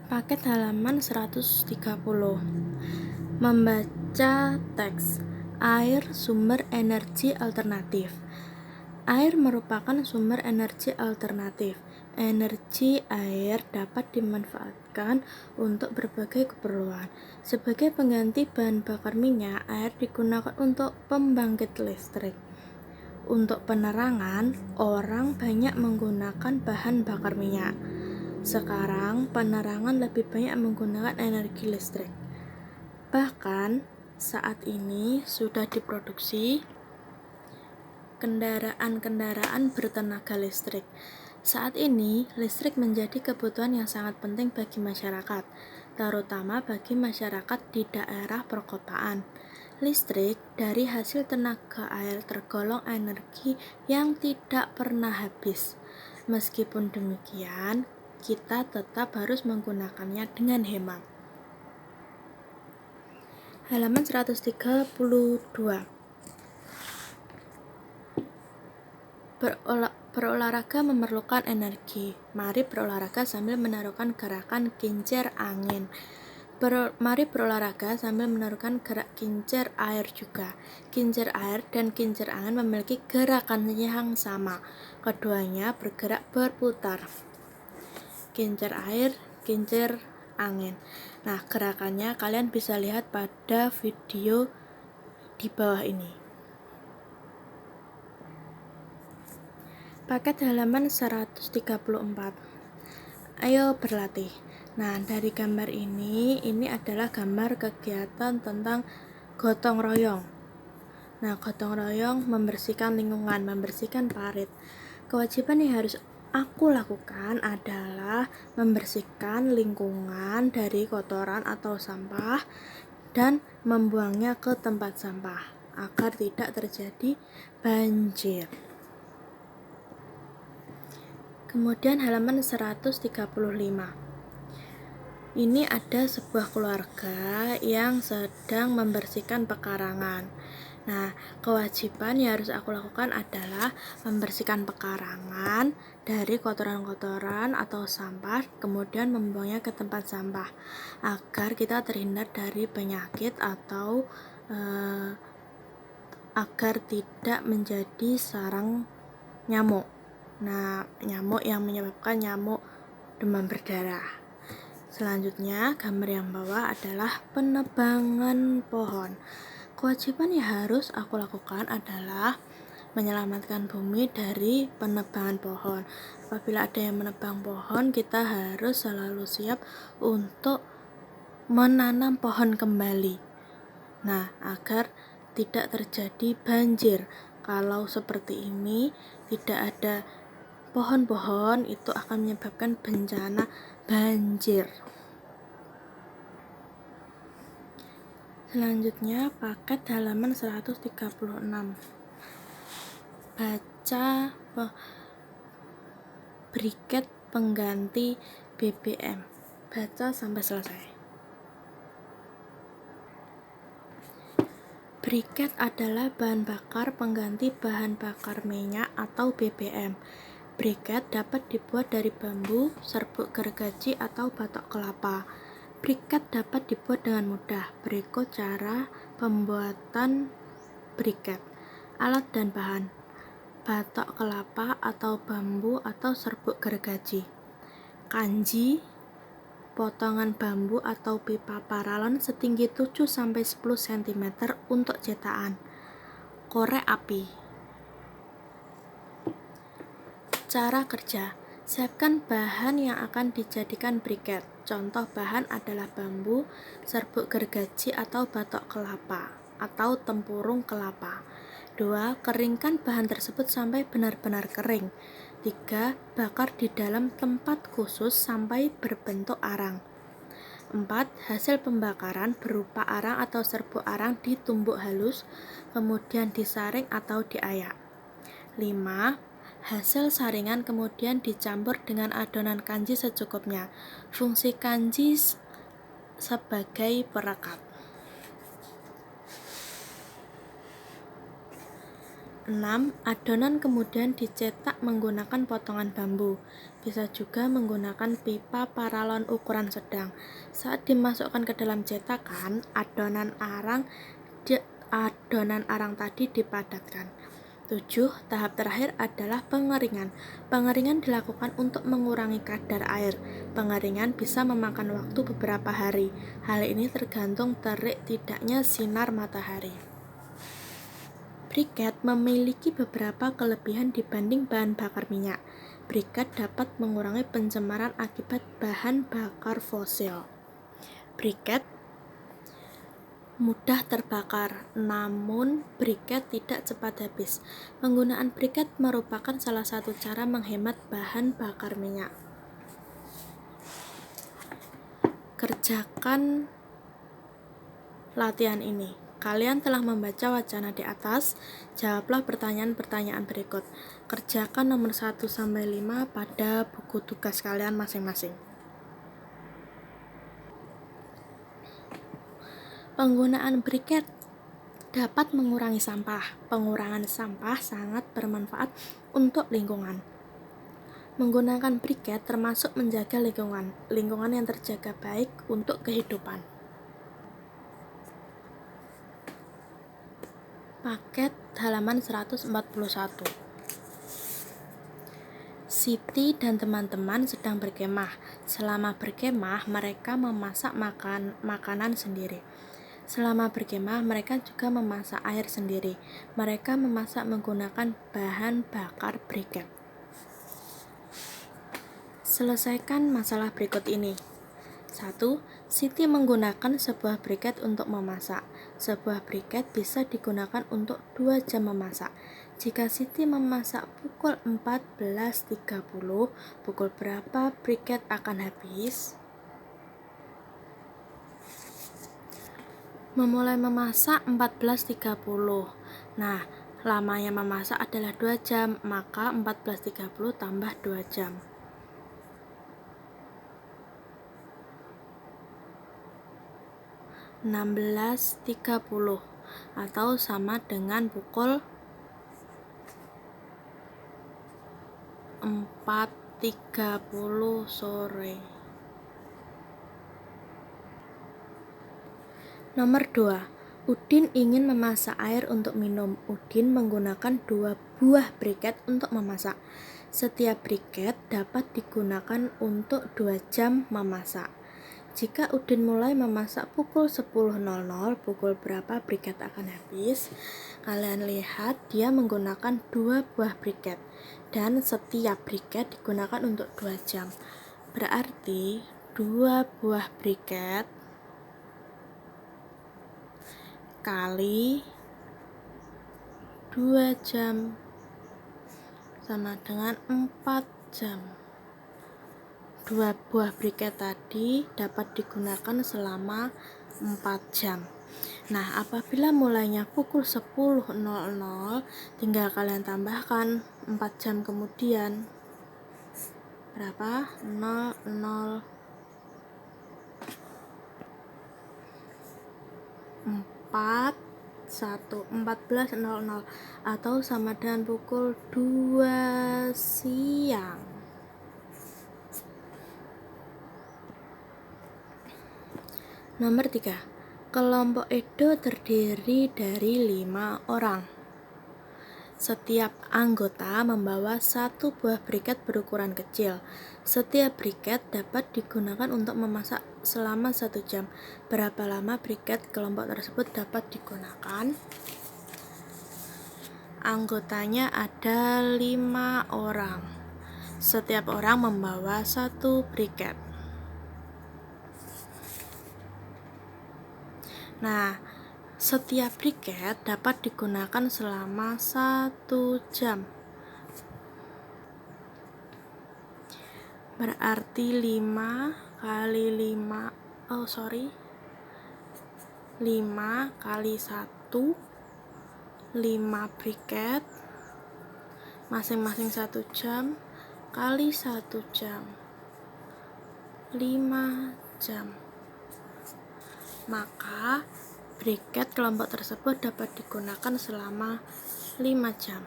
Paket halaman 130. Membaca teks. Air sumber energi alternatif. Air merupakan sumber energi alternatif. Energi air dapat dimanfaatkan untuk berbagai keperluan. Sebagai pengganti bahan bakar minyak, air digunakan untuk pembangkit listrik. Untuk penerangan, orang banyak menggunakan bahan bakar minyak. Sekarang, penerangan lebih banyak menggunakan energi listrik. Bahkan, saat ini sudah diproduksi kendaraan-kendaraan bertenaga listrik. Saat ini, listrik menjadi kebutuhan yang sangat penting bagi masyarakat, terutama bagi masyarakat di daerah perkotaan. Listrik dari hasil tenaga air tergolong energi yang tidak pernah habis. Meskipun demikian, kita tetap harus menggunakannya dengan hemat. Halaman 132. Berolahraga memerlukan energi. Mari berolahraga sambil menaruhkan gerakan kincir angin. Mari berolahraga sambil menaruhkan gerak kincir air juga. Kincir air dan kincir angin memiliki gerakan yang sama. Keduanya bergerak berputar. Kincir air, kincir angin. Nah, gerakannya kalian bisa lihat pada video di bawah ini. Paket halaman 134. Ayo berlatih. Nah, dari gambar ini adalah gambar kegiatan tentang gotong royong. Nah, gotong royong membersihkan lingkungan, membersihkan parit. Kewajiban yang harus aku lakukan adalah membersihkan lingkungan dari kotoran atau sampah dan membuangnya ke tempat sampah agar tidak terjadi banjir. Kemudian halaman 135. Ini ada sebuah keluarga yang sedang membersihkan pekarangan. Nah, kewajiban yang harus aku lakukan adalah membersihkan pekarangan dari kotoran-kotoran atau sampah, kemudian membuangnya ke tempat sampah agar kita terhindar dari penyakit atau agar tidak menjadi sarang nyamuk. Nah, nyamuk yang menyebabkan nyamuk demam berdarah. Selanjutnya, gambar yang bawah adalah penebangan pohon. Kewajiban yang harus aku lakukan adalah menyelamatkan bumi dari penebangan pohon. Apabila ada yang menebang pohon, kita harus selalu siap untuk menanam pohon kembali. Nah, agar tidak terjadi banjir. Kalau seperti ini, tidak ada pohon-pohon, itu akan menyebabkan bencana banjir. Selanjutnya, paket halaman 136. Baca briket pengganti BBM. Baca sampai selesai. Briket adalah bahan bakar pengganti bahan bakar minyak atau BBM. Briket dapat dibuat dari bambu, serbuk gergaji, atau batok kelapa. Briket dapat dibuat dengan mudah. Berikut cara pembuatan briket. Alat dan bahan: batok kelapa atau bambu atau serbuk gergaji, kanji, potongan bambu atau pipa paralon setinggi 7-10 cm untuk cetakan, korek api. Cara kerja: siapkan bahan yang akan dijadikan briket. Contoh bahan adalah bambu, serbuk gergaji atau batok kelapa atau tempurung kelapa. 2. Keringkan bahan tersebut sampai benar-benar kering. 3. Bakar di dalam tempat khusus sampai berbentuk arang. 4. Hasil pembakaran berupa arang atau serbuk arang ditumbuk halus, kemudian disaring atau diayak. 5. Hasil saringan kemudian dicampur dengan adonan kanji secukupnya. Fungsi kanji sebagai perekat. 6. Adonan kemudian dicetak menggunakan potongan bambu. Bisa juga menggunakan pipa paralon ukuran sedang. Saat dimasukkan ke dalam cetakan, adonan arang tadi dipadatkan. 7. Tahap terakhir adalah pengeringan. Pengeringan dilakukan untuk mengurangi kadar air. Pengeringan bisa memakan waktu beberapa hari. Hal ini tergantung terik tidaknya sinar matahari. Briket memiliki beberapa kelebihan dibanding bahan bakar minyak. Briket dapat mengurangi pencemaran akibat bahan bakar fosil. Briket mudah terbakar, namun briket tidak cepat habis. Penggunaan briket merupakan salah satu cara menghemat bahan bakar minyak. Kerjakan latihan ini. Kalian telah membaca wacana di atas, jawablah pertanyaan-pertanyaan berikut. Kerjakan nomor 1-5 pada buku tugas kalian masing-masing. Penggunaan briket dapat mengurangi sampah. Pengurangan sampah sangat bermanfaat untuk lingkungan. Menggunakan briket termasuk menjaga lingkungan yang terjaga baik untuk kehidupan. Paket halaman 141. Siti dan teman-teman sedang berkemah. Selama berkemah, mereka memasak makanan sendiri. Selama berkemah, mereka juga memasak air sendiri. Mereka memasak menggunakan bahan bakar briket. Selesaikan masalah berikut ini. 1. Siti menggunakan sebuah briket untuk memasak. Sebuah briket bisa digunakan untuk 2 jam memasak. Jika Siti memasak pukul 14.30, pukul berapa briket akan habis? Memulai memasak 14.30. Nah, lamanya memasak adalah 2 jam, maka 14.30 tambah 2 jam. 16.30 atau sama dengan pukul 4.30 sore. Nomor 2. Udin ingin memasak air untuk minum. Udin menggunakan 2 buah briket untuk memasak. Setiap briket dapat digunakan untuk 2 jam memasak. Jika Udin mulai memasak pukul 10.00, pukul berapa briket akan habis? Kalian lihat dia menggunakan 2 buah briket dan setiap briket digunakan untuk 2 jam. Berarti 2 buah briket kali 2 jam sama dengan 4 jam. 2 buah briket tadi dapat digunakan selama 4 jam. Nah, apabila mulainya pukul 10.00, tinggal kalian tambahkan 4 jam kemudian. Berapa? 00 14.00 atau sama dengan pukul 2 siang. Nomor 3. Kelompok Edo terdiri dari 5 orang. Setiap anggota membawa 1 buah briket berukuran kecil. Setiap briket dapat digunakan untuk memasak selama 1 jam. Berapa lama briket kelompok tersebut dapat digunakan? Anggotanya ada 5 orang. Setiap orang membawa 1 briket. Nah, setiap briket dapat digunakan selama 1 jam. Berarti 5 kali 1, 5 briket masing-masing 1 jam kali 1 jam, 5 jam. Maka briket kelompok tersebut dapat digunakan selama 5 jam.